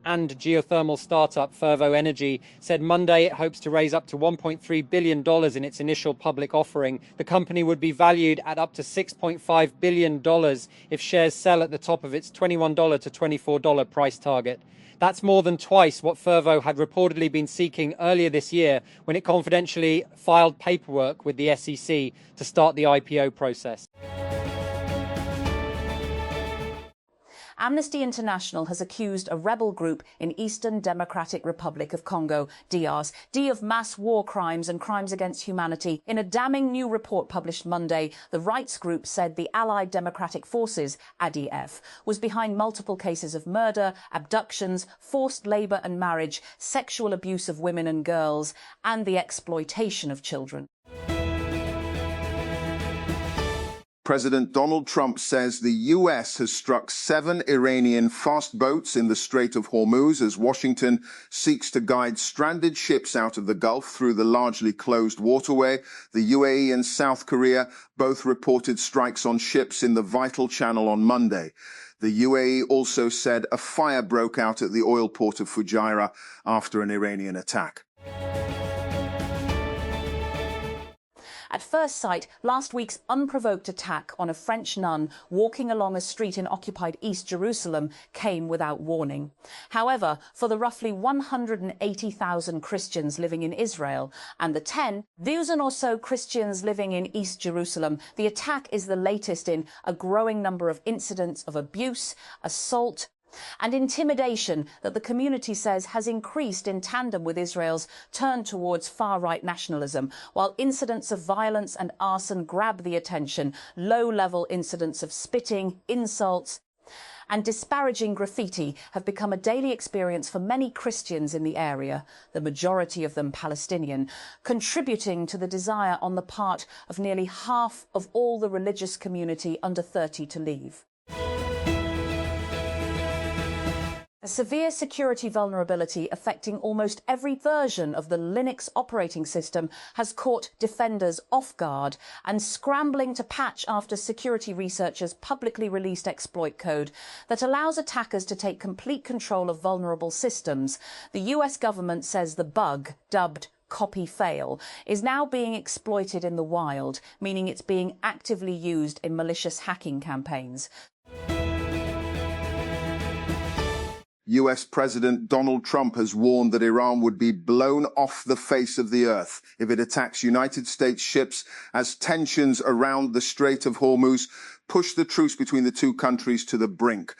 And geothermal startup Fervo Energy said Monday it hopes to raise up to $1.3 billion in its initial public offering. The company would be valued at up to $6.5 billion if shares sell at the top of its $21 to $24 price target. That's more than twice what Fervo had reportedly been seeking earlier this year when it confidentially filed paperwork with the SEC to start the IPO process. Amnesty International has accused a rebel group in Eastern Democratic Republic of Congo, DRC, of mass war crimes and crimes against humanity. In a damning new report published Monday, the rights group said the Allied Democratic Forces, ADF, was behind multiple cases of murder, abductions, forced labour and marriage, sexual abuse of women and girls, and the exploitation of children. President Donald Trump says the U.S. has struck 7 Iranian fast boats in the Strait of Hormuz as Washington seeks to guide stranded ships out of the Gulf through the largely closed waterway. The UAE and South Korea both reported strikes on ships in the vital channel on Monday. The UAE also said a fire broke out at the oil port of Fujairah after an Iranian attack. At first sight, last week's unprovoked attack on a French nun walking along a street in occupied East Jerusalem came without warning. However, for the roughly 180,000 Christians living in Israel and the 10,000 or so Christians living in East Jerusalem, the attack is the latest in a growing number of incidents of abuse, assault, and intimidation that the community says has increased in tandem with Israel's turn towards far-right nationalism. While incidents of violence and arson grab the attention, low-level incidents of spitting, insults, and disparaging graffiti have become a daily experience for many Christians in the area, the majority of them Palestinian, contributing to the desire on the part of nearly half of all the religious community under 30 to leave. A severe security vulnerability affecting almost every version of the Linux operating system has caught defenders off guard and scrambling to patch after security researchers publicly released exploit code that allows attackers to take complete control of vulnerable systems. The US government says the bug, dubbed copy fail, is now being exploited in the wild, meaning it's being actively used in malicious hacking campaigns. US President Donald Trump has warned that Iran would be blown off the face of the earth if it attacks United States ships as tensions around the Strait of Hormuz push the truce between the two countries to the brink.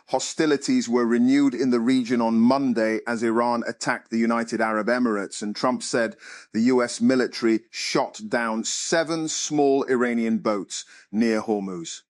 Hostilities were renewed in the region on Monday as Iran attacked the United Arab Emirates, and Trump said the US military shot down 7 small Iranian boats near Hormuz.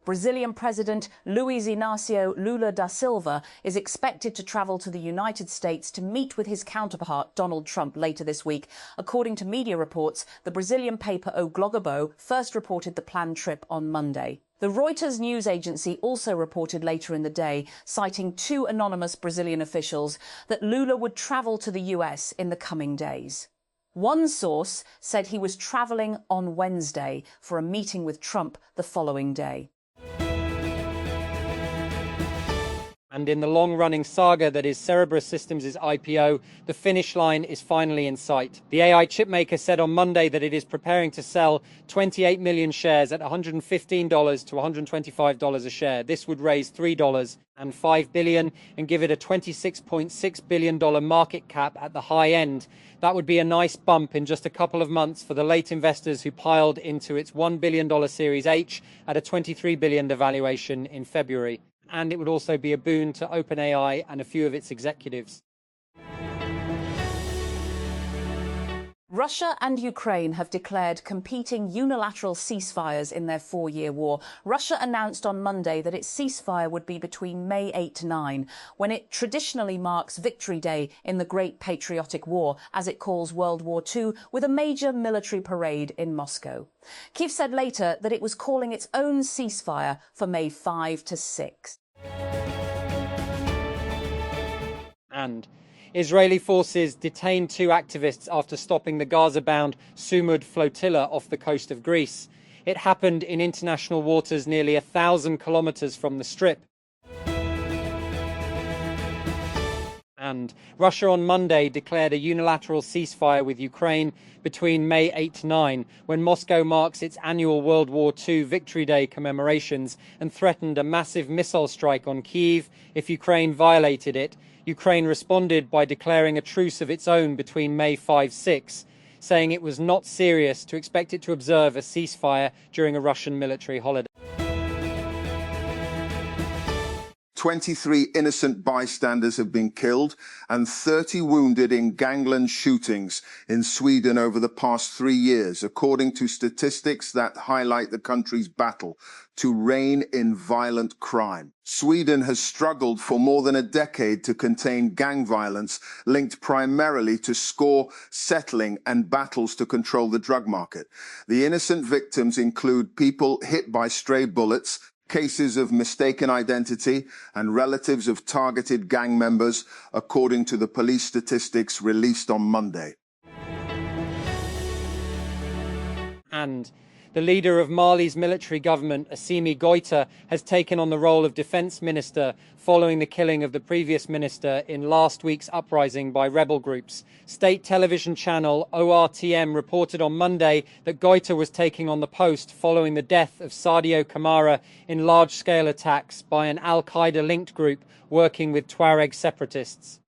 Brazilian President Luiz Inácio Lula da Silva is expected to travel to the United States to meet with his counterpart Donald Trump later this week. According to media reports, the Brazilian paper O Globo first reported the planned trip on Monday. The Reuters news agency also reported later in the day, citing 2 anonymous Brazilian officials, that Lula would travel to the US in the coming days. One source said he was travelling on Wednesday for a meeting with Trump the following day. And in the long-running saga that is Cerebras Systems' IPO, the finish line is finally in sight. The AI chipmaker said on Monday that it is preparing to sell 28 million shares at $115 to $125 a share. This would raise $3.05 billion and give it a $26.6 billion market cap at the high end. That would be a nice bump in just a couple of months for the late investors who piled into its $1 billion Series H at a $23 billion valuation in February. And it would also be a boon to OpenAI and a few of its executives. Russia and Ukraine have declared competing unilateral ceasefires in their 4-year war. Russia announced on Monday that its ceasefire would be between May 8 to 9, when it traditionally marks Victory Day in the Great Patriotic War, as it calls World War II, with a major military parade in Moscow. Kyiv said later that it was calling its own ceasefire for May 5 to 6. And Israeli forces detained 2 activists after stopping the Gaza-bound Sumud flotilla off the coast of Greece. It happened in international waters nearly 1,000 kilometers from the Strip. And Russia on Monday declared a unilateral ceasefire with Ukraine between May 8 to 9, when Moscow marks its annual World War II Victory Day commemorations, and threatened a massive missile strike on Kyiv if Ukraine violated it. Ukraine responded by declaring a truce of its own between May 5-6, saying it was not serious to expect it to observe a ceasefire during a Russian military holiday. 23 innocent bystanders have been killed and 30 wounded in gangland shootings in Sweden over the past 3 years, according to statistics that highlight the country's battle to rein in violent crime. Sweden has struggled for more than a decade to contain gang violence linked primarily to score settling and battles to control the drug market. The innocent victims include people hit by stray bullets, cases of mistaken identity, and relatives of targeted gang members, according to the police statistics released on Monday. And the leader of Mali's military government, Assimi Goïta, has taken on the role of defense minister following the killing of the previous minister in last week's uprising by rebel groups. State television channel ORTM reported on Monday that Goïta was taking on the post following the death of Sadio Kamara in large-scale attacks by an al-Qaeda-linked group working with Tuareg separatists.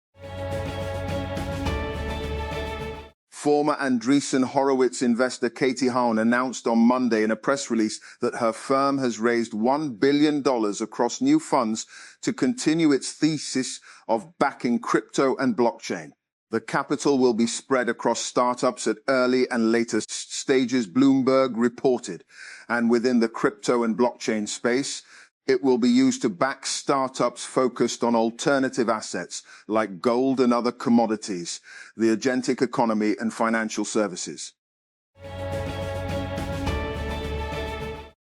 Former Andreessen Horowitz investor Katie Hahn announced on Monday in a press release that her firm has raised $1 billion across new funds to continue its thesis of backing crypto and blockchain. The capital will be spread across startups at early and later stages, Bloomberg reported, and within the crypto and blockchain space, it will be used to back startups focused on alternative assets like gold and other commodities, the agentic economy and financial services.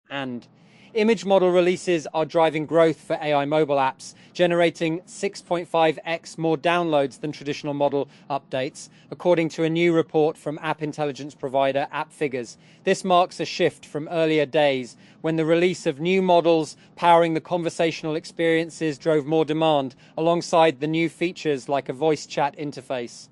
And image model releases are driving growth for AI mobile apps, generating 6.5x more downloads than traditional model updates, according to a new report from app intelligence provider AppFigures. This marks a shift from earlier days when the release of new models powering the conversational experiences drove more demand, alongside the new features like a voice chat interface.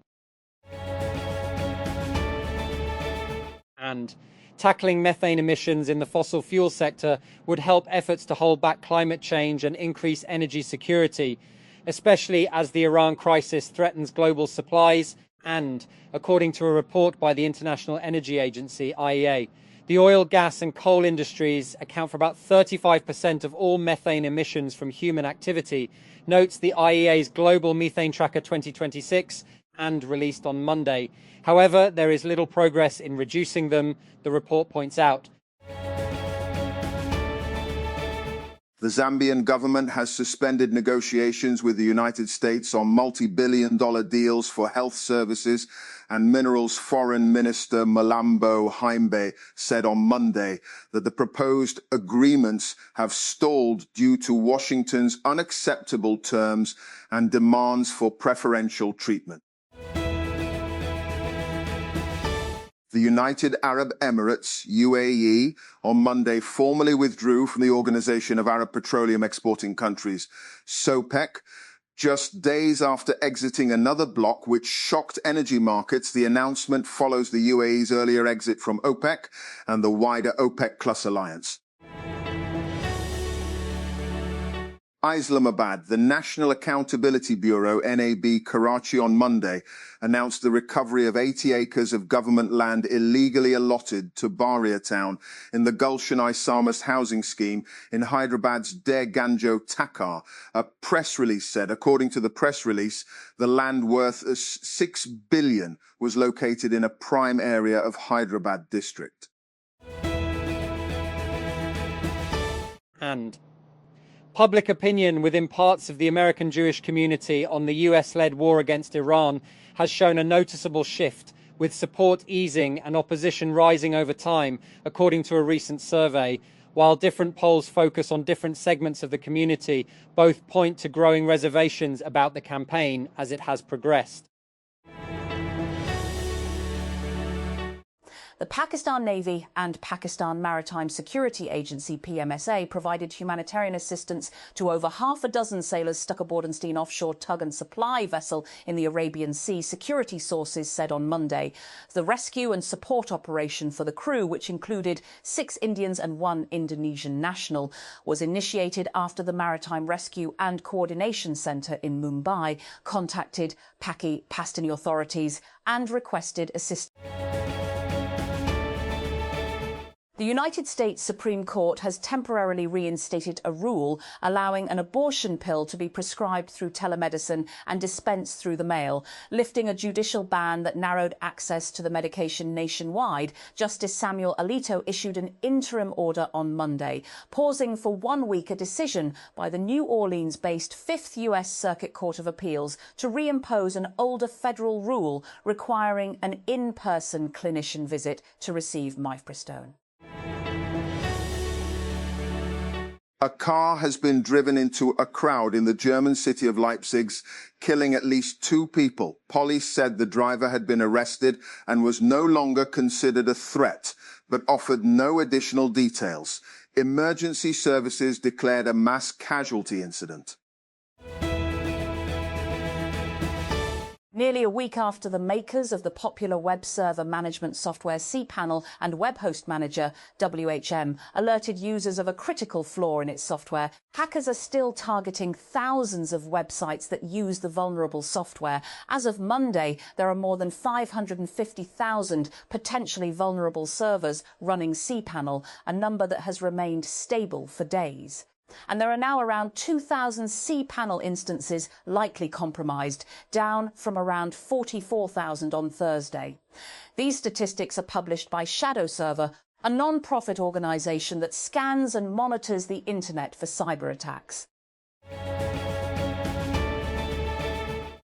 And tackling methane emissions in the fossil fuel sector would help efforts to hold back climate change and increase energy security, especially as the Iran crisis threatens global supplies and, according to a report by the International Energy Agency, IEA, the oil, gas and coal industries account for about 35% of all methane emissions from human activity, notes the IEA's Global Methane Tracker 2026 and released on Monday. However, there is little progress in reducing them, the report points out. The Zambian government has suspended negotiations with the United States on multi-billion-dollar deals for health services and minerals. Foreign Minister Malambo Haimbe said on Monday that the proposed agreements have stalled due to Washington's unacceptable terms and demands for preferential treatment. The United Arab Emirates, UAE, on Monday formally withdrew from the Organization of Arab Petroleum Exporting Countries, SOPEC, just days after exiting another bloc which shocked energy markets. The announcement follows the UAE's earlier exit from OPEC and the wider OPEC Plus alliance. Islamabad, the National Accountability Bureau, NAB, Karachi on Monday announced the recovery of 80 acres of government land illegally allotted to Baria town in the Gulshan Islamist housing scheme in Hyderabad's Der Ganjo Takar. A press release said, according to the press release, the land worth $6 billion was located in a prime area of Hyderabad district. And public opinion within parts of the American Jewish community on the US-led war against Iran has shown a noticeable shift, with support easing and opposition rising over time, according to a recent survey. While different polls focus on different segments of the community, both point to growing reservations about the campaign as it has progressed. The Pakistan Navy and Pakistan Maritime Security Agency, PMSA, provided humanitarian assistance to over half a dozen sailors stuck aboard an offshore tug and supply vessel in the Arabian Sea, security sources said on Monday. The rescue and support operation for the crew, which included 6 Indians and 1 Indonesian national, was initiated after the Maritime Rescue and Coordination Centre in Mumbai contacted Pakistani authorities and requested assistance. The United States Supreme Court has temporarily reinstated a rule allowing an abortion pill to be prescribed through telemedicine and dispensed through the mail, lifting a judicial ban that narrowed access to the medication nationwide. Justice Samuel Alito issued an interim order on Monday, pausing for 1 week a decision by the New Orleans-based 5th U.S. Circuit Court of Appeals to reimpose an older federal rule requiring an in-person clinician visit to receive mifepristone. A car has been driven into a crowd in the German city of Leipzig, killing at least 2 people. Police said the driver had been arrested and was no longer considered a threat, but offered no additional details. Emergency services declared a mass casualty incident. Nearly a week after the makers of the popular web server management software cPanel and web host manager WHM alerted users of a critical flaw in its software, hackers are still targeting thousands of websites that use the vulnerable software. As of Monday, there are more than 550,000 potentially vulnerable servers running cPanel, a number that has remained stable for days. And there are now around 2,000 cPanel instances likely compromised, down from around 44,000 on Thursday. These statistics are published by Shadow Server, a non-profit organisation that scans and monitors the internet for cyber attacks.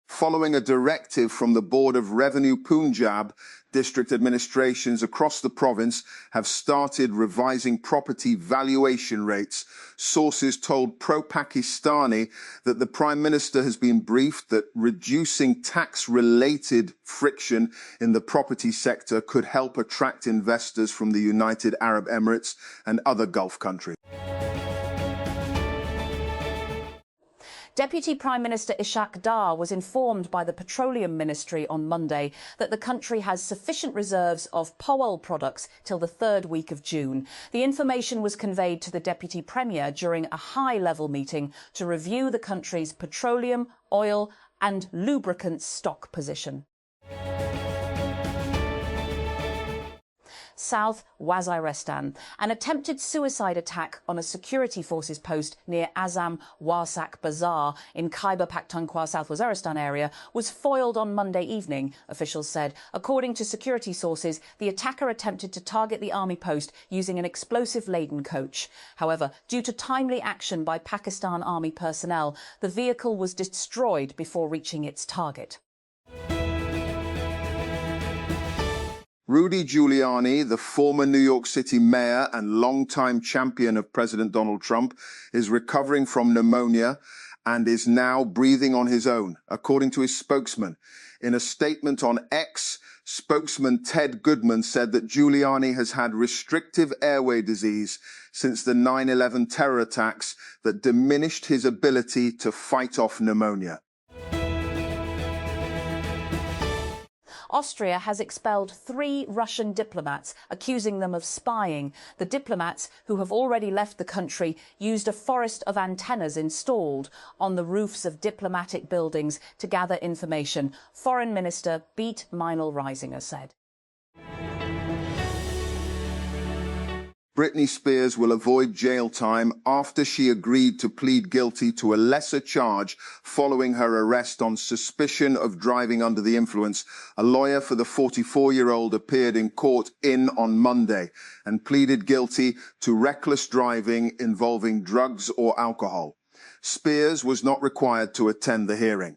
Following a directive from the Board of Revenue Punjab, district administrations across the province have started revising property valuation rates. Sources told Pro-Pakistani that the Prime Minister has been briefed that reducing tax-related friction in the property sector could help attract investors from the United Arab Emirates and other Gulf countries. Deputy Prime Minister Ishaq Dar was informed by the Petroleum Ministry on Monday that the country has sufficient reserves of Pehel products till the 3rd week of June. The information was conveyed to the Deputy Premier during a high-level meeting to review the country's petroleum, oil and lubricants stock position. South Waziristan. An attempted suicide attack on a security forces post near Azam Warsak Bazar in Khyber Pakhtunkhwa, South Waziristan area was foiled on Monday evening, officials said. According to security sources, the attacker attempted to target the army post using an explosive-laden coach. However, due to timely action by Pakistan Army personnel, the vehicle was destroyed before reaching its target. Rudy Giuliani, the former New York City mayor and longtime champion of President Donald Trump, is recovering from pneumonia and is now breathing on his own, according to his spokesman. In a statement on X, spokesman Ted Goodman said that Giuliani has had restrictive airway disease since the 9/11 terror attacks that diminished his ability to fight off pneumonia. Austria has expelled 3 Russian diplomats, accusing them of spying. The diplomats, who have already left the country, used a forest of antennas installed on the roofs of diplomatic buildings to gather information, Foreign Minister Beat Meinl-Reisinger said. Britney Spears will avoid jail time after she agreed to plead guilty to a lesser charge following her arrest on suspicion of driving under the influence. A lawyer for the 44-year-old appeared in court on Monday and pleaded guilty to reckless driving involving drugs or alcohol. Spears was not required to attend the hearing.